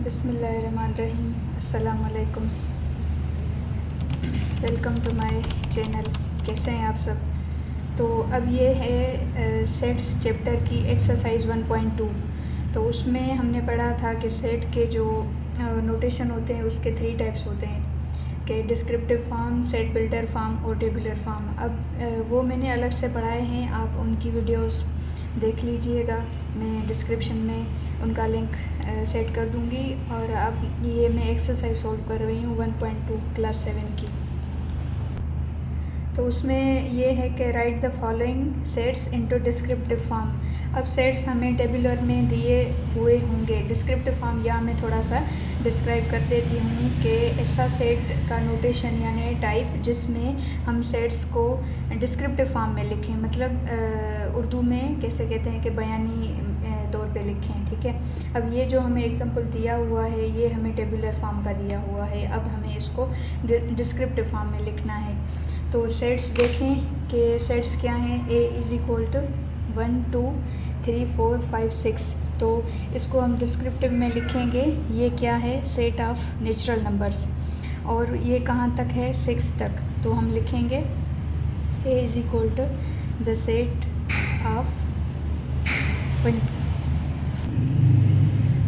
बिस्मिल्लाहिर्रहमानिर्रहीम। अस्सलाम वालेकुम। Welcome to my channel. कैसे हैं आप सब? तो अब ये है सेट्स चैप्टर की एक्सरसाइज 1.2। तो उसमें हमने पढ़ा था कि सेट के जो नोटेशन होते हैं उसके 3 टाइप्स होते हैं कि descriptive form, set builder form और टेबुलर फॉर्म। अब वो मैंने अलग से पढ़ाए हैं, आप उनकी वीडियोस देख लीजिएगा। मैं डिस्क्रिप्शन में उनका लिंक सेट कर दूंगी। और अब ये मैं एक्सरसाइज सॉल्व कर रही हूँ 1.2 क्लास 7 की। तो उसमें ये है कि right the following sets into descriptive form. अब सेट्स हमें टेबुलर में दिए हुए होंगे। डिस्क्रिप्टिव फॉर्म या मैं थोड़ा सा डिस्क्राइब कर देती हूँ कि ऐसा सेट का नोटेशन यानी टाइप जिसमें हम सेट्स को डिस्क्रिप्टिव फॉर्म में लिखें, मतलब उर्दू में कैसे कहते हैं कि बयानी तौर पे लिखें। ठीक है, अब ये जो हमें एग्जांपल दिया हुआ है ये हमें टेबुलर फॉर्म का दिया हुआ है। अब हमें इसको डिस्क्रिप्टिव फॉर्म में लिखना है। तो सेट्स देखें कि सेट्स क्या हैं। A is equal to 1 2 3 4 5 6। तो इसको हम डिस्क्रिप्टिव में लिखेंगे। ये क्या है? Set of natural numbers. और ये कहाँ तक है? 6 तक। तो हम लिखेंगे A is equal to the set of 1।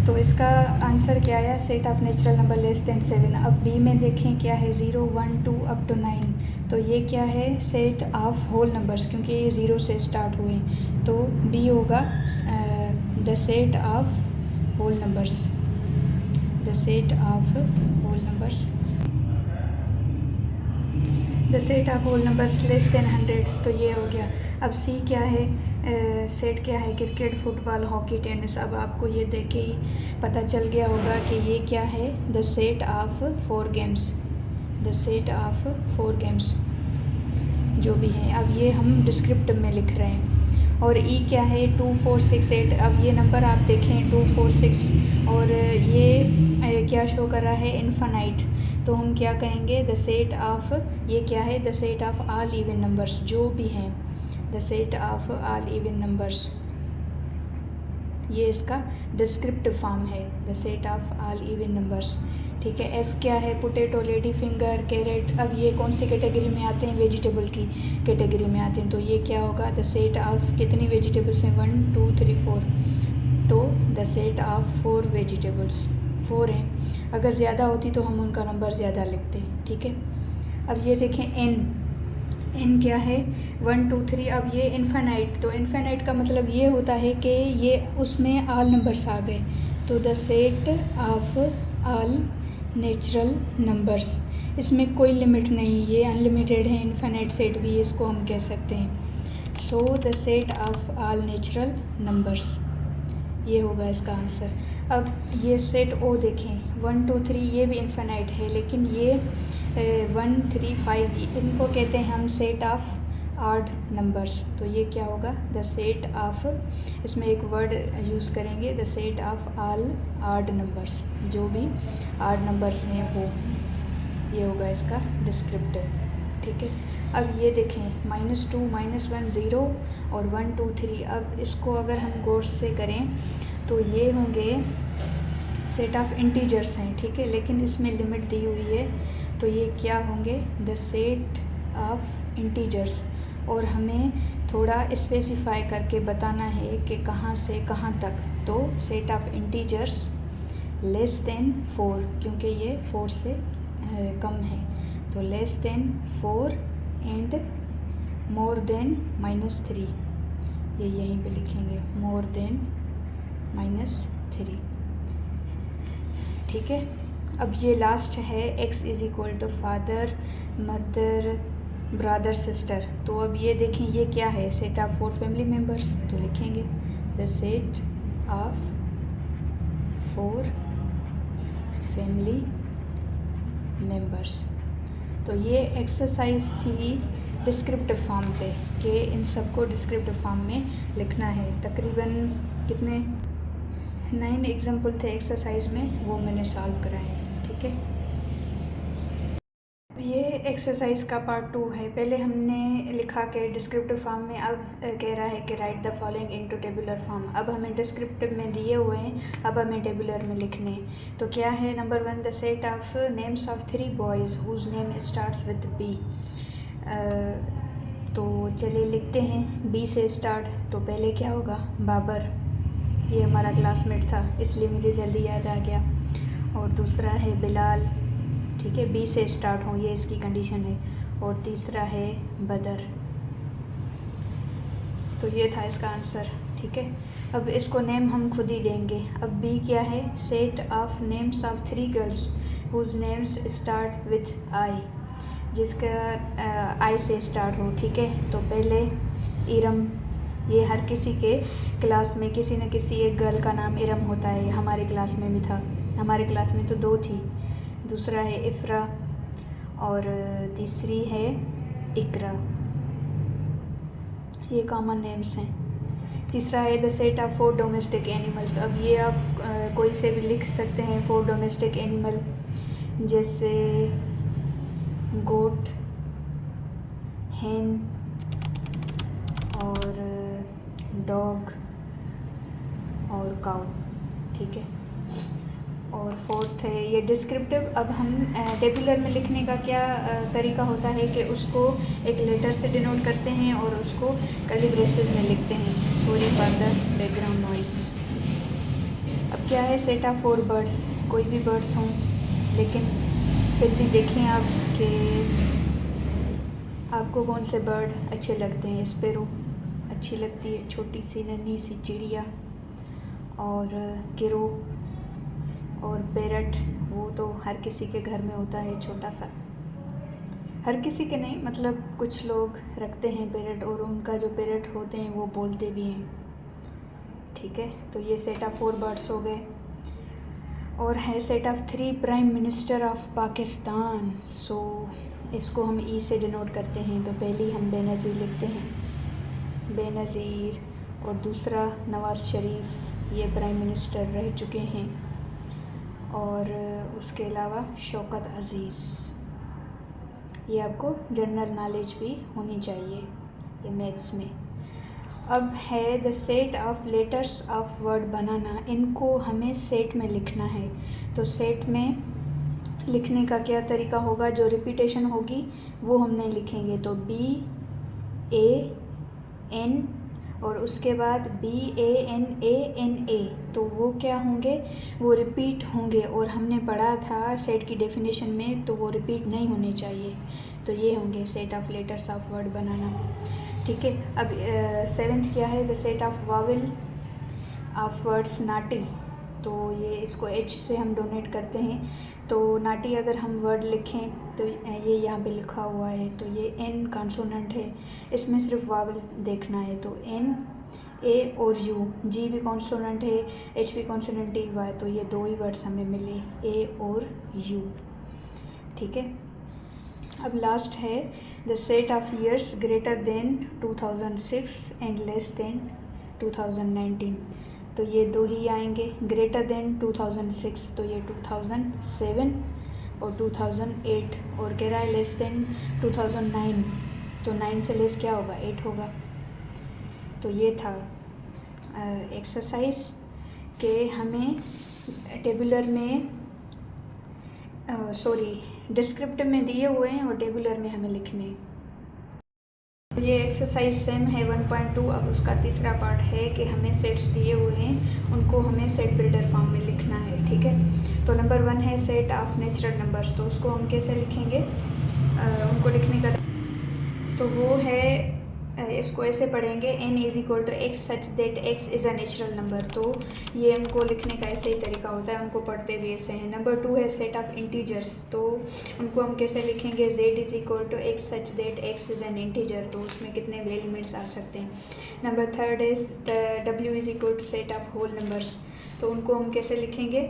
तो इसका आंसर क्या आया? Set of natural number less than 7। अब बी में देखें क्या है? 0 1 2 अप टू 9। तो ये क्या है? सेट ऑफ होल नंबर्स, क्योंकि ये 0 से स्टार्ट हुए। तो बी होगा the set of whole numbers, the set of whole numbers, the set of whole numbers less than 100। तो ये हो गया। अब सी क्या है? सेट क्या है? Cricket, football, hockey, tennis. अब आपको ये देख के ही पता चल गया होगा कि ये क्या है? The set of 4 games, the set of 4 games जो भी हैं। अब ये हम डिस्क्रिप्टिव में लिख रहे हैं। और ई क्या है? 2 4 6 8। अब ये नंबर आप देखें 2 4 6 और ये क्या शो कर रहा है? इन्फानाइट। तो हम क्या कहेंगे? द सेट ऑफ, ये क्या है? The set of all even numbers जो भी हैं, the set of all even numbers. ये इसका डिस्क्रिप्टिव फॉर्म है, the set of all even numbers. ठीक है। एफ़ क्या है? Potato, lady finger, carrot. अब ये कौन सी कैटेगरी में आते हैं? वेजिटेबल की कैटेगरी में आते हैं। तो ये क्या होगा? द सेट ऑफ कितनी वेजिटेबल्स हैं? 1 2 3 4। तो द सेट ऑफ 4 वेजिटेबल्स, 4 हैं। अगर ज़्यादा होती तो हम उनका नंबर ज़्यादा लिखते। ठीक है। अब ये देखें एन, एन क्या है? 1 2 3। अब ये इन्फानाइट। तो इन्फानाइट का मतलब ये होता है कि ये उसमें ऑल नंबर्स आ गए। तो the set of all natural numbers, इसमें कोई लिमिट नहीं, ये अनलिमिटेड है। इन्फानाइट सेट भी इसको हम कह सकते हैं। So the set of all natural numbers, ये होगा इसका आंसर। अब ये सेट ओ देखें 1 2 3, ये भी इन्फानाइट है, लेकिन ये 1 3 5 इनको कहते हैं हम सेट ऑफ ऑड नंबर्स। तो ये क्या होगा? द सेट ऑफ, इसमें एक वर्ड यूज़ करेंगे, the set of all odd numbers, जो भी ऑड नंबर्स हैं वो, ये होगा इसका डिस्क्रिप्टिव। ठीक है। अब ये देखें -2 -1 0 और 1 2 3। अब इसको अगर हम गौर से करें तो ये होंगे सेट ऑफ इंटीजर्स हैं। ठीक है, लेकिन इसमें लिमिट दी हुई है। तो ये क्या होंगे? The set of integers. और हमें थोड़ा स्पेसिफाई करके बताना है कि कहाँ से कहाँ तक। तो set of integers less than 4, क्योंकि ये 4 से कम है। तो less than 4 and more than -3, ये यहीं पे लिखेंगे, मोर देन -3। ठीक है। अब ये लास्ट है x is equal to father, mother, brother, sister. तो अब ये देखें ये क्या है? Set of 4 family members. तो लिखेंगे the set of 4 family members. तो ये एक्सरसाइज थी डिस्क्रिप्टिव फॉर्म पे कि इन सबको डिस्क्रिप्टिव फॉर्म में लिखना है। तकरीबन कितने 9 एग्जाम्पल थे एक्सरसाइज में, वो मैंने सॉल्व कराए हैं। ठीक है। ये एक्सरसाइज का पार्ट 2 है। पहले हमने लिखा कि डिस्क्रिप्टिव फॉर्म में, अब कह रहा है कि right the following into tabular form. अब हमें डिस्क्रिप्टिव में दिए हुए हैं, अब हमें टेबुलर में लिखने हैं। तो क्या है, number 1, the set of names of 3 boys whose name starts with B. तो चलिए लिखते हैं, बी से स्टार्ट। तो पहले क्या होगा, बाबर, ये हमारा क्लासमेट था इसलिए मुझे जल्दी याद आ गया। और दूसरा है बिलाल, ठीक है, बी से स्टार्ट हो, ये इसकी कंडीशन है। और तीसरा है बदर। तो ये था इसका आंसर, ठीक है। अब इसको नेम हम खुद ही देंगे। अब बी क्या है, set of names of 3 girls whose names start with I, जिसका आई से स्टार्ट हो, ठीक है। तो पहले इरम, ये हर किसी के क्लास में किसी न किसी एक गर्ल का नाम इरम होता है, हमारे क्लास में भी था, हमारे क्लास में तो 2 थी। दूसरा है इफ़रा और तीसरी है इकरा, ये कॉमन नेम्स हैं। तीसरा है the set of 4 domestic animals. अब ये आप कोई से भी लिख सकते हैं 4 डोमेस्टिक एनिमल, जैसे गोट, hen और डॉग और काऊ, ठीक है। और 4th है ये डिस्क्रिप्टिव। अब हम टेबुलर में लिखने का क्या तरीका होता है कि उसको एक लेटर से डिनोट करते हैं और उसको कर्ली ब्रेसेस में लिखते हैं। Sorry for the background noise. अब क्या है, सेट ऑफ 4 बर्ड्स, कोई भी बर्ड्स हों, लेकिन फिर भी देखें आप कि आपको कौन से बर्ड अच्छे लगते हैं। स्पैरो अच्छी लगती है, छोटी सी नन्ही सी चिड़िया, और गिरो और पैरट, वो तो हर किसी के घर में होता है, छोटा सा। हर किसी के नहीं, मतलब कुछ लोग रखते हैं पैरट, और उनका जो पैरट होते हैं वो बोलते भी हैं, ठीक है। तो ये सेट ऑफ 4 बर्ड्स हो गए। और है set of 3 prime minister of Pakistan. So इसको हम ई से डिनोट करते हैं। तो पहली हम बेनज़ीर लिखते हैं, बेनज़ीर, और दूसरा नवाज़ शरीफ, ये प्राइम मिनिस्टर रह चुके हैं। और उसके अलावा शौकत अज़ीज़, ये आपको जनरल नॉलेज भी होनी चाहिए ये मैथ्स में। अब है the set of letters of word बनाना, इनको हमें सेट में लिखना है। तो सेट में लिखने का क्या तरीका होगा, जो रिपीटेशन होगी वो हम नहीं लिखेंगे। तो BAN और उसके बाद BANANA, तो वो क्या होंगे, वो रिपीट होंगे। और हमने पढ़ा था सेट की डेफिनेशन में, तो वो रिपीट नहीं होने चाहिए। तो ये होंगे set of letters of word बनाना, ठीक है। अब 7th क्या है, the set of vowel of words नाटी। तो ये इसको H से हम डोनेट करते हैं। तो नाटी अगर हम वर्ड लिखें तो ये यहाँ पे लिखा हुआ है, तो ये N कॉन्सोनेंट है, इसमें सिर्फ वावल देखना है। तो N, A और U, G भी कॉन्सोनेंट है, H भी कॉन्सोनेंट है, Y, तो ये 2 ही वर्ड्स हमें मिले, A और U, ठीक है। अब लास्ट है the set of years greater than 2006 and less than 2019। तो ये 2 ही आएंगे, ग्रेटर देन 2006 तो ये 2007 और 2008, और कह रहा है लेस देन 2009, तो 9 से लेस क्या होगा, 8 होगा। तो ये था एक्सरसाइज के हमें टेबुलर में डिस्क्रिप्टिव में दिए हुए हैं और टेबुलर में हमें लिखने हैं। ये एक्सरसाइज सेम है 1.2। अब उसका तीसरा पार्ट है कि हमें सेट्स दिए हुए हैं, उनको हमें सेट बिल्डर फॉर्म में लिखना है, ठीक है। तो नंबर 1 है सेट ऑफ नेचुरल नंबर्स। तो उसको हम कैसे लिखेंगे, उनको लिखने का तो वो है, इसको ऐसे पढ़ेंगे, n is equal to x such that x is a natural number. तो ये हमको लिखने का ऐसे ही तरीका होता है, उनको पढ़ते हुए ऐसे हैं। नंबर 2 है सेट ऑफ इंटीजर्स। तो उनको हम कैसे लिखेंगे, z is equal to x such that x is an integer. तो उसमें कितने भी एलिमेंट्स आ सकते हैं। नंबर 3 है w is equal to set of whole numbers. तो उनको हम कैसे लिखेंगे,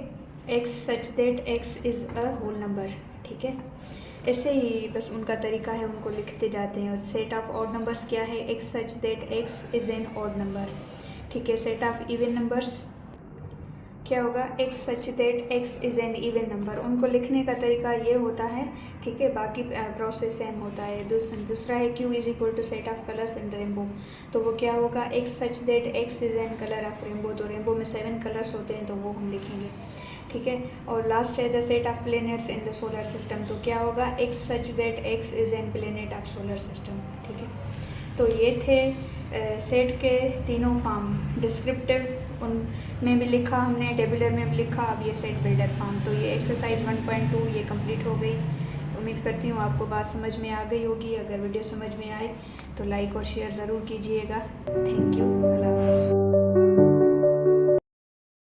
x such that x is a whole number, ठीक है। ऐसे ही बस उनका तरीका है, उनको लिखते जाते हैं। और सेट ऑफ ऑड नंबर्स क्या है, x such that x is N odd number, ठीक है। सेट ऑफ इवन नंबर्स, क्या होगा, X such that X is N even number. उनको लिखने का तरीका ये होता है, ठीक है, बाकी प्रोसेस सेम होता है। दूसरा है Q is equal to set of colours in rainbow, तो वो क्या होगा, X such that X is an colour of rainbow, तो रेनबो में 7 कलर्स होते हैं तो वो हम लिखेंगे, ठीक है। और लास्ट है the set of planets in the solar system, तो क्या होगा, X such that X is N planet of solar system, ठीक है। तो ये थे सेट के तीनों फॉर्म, डिस्क्रिप्टिव उनमें भी लिखा हमने, टेबुलर में भी लिखा, अब ये सेट बिल्डर फॉर्म। तो ये एक्सरसाइज 1.2 ये कंप्लीट हो गई। उम्मीद करती हूँ आपको बात समझ में आ गई होगी। अगर वीडियो समझ में आए तो लाइक और शेयर ज़रूर कीजिएगा। थैंक यू, अल्लाह हाफ़िज़।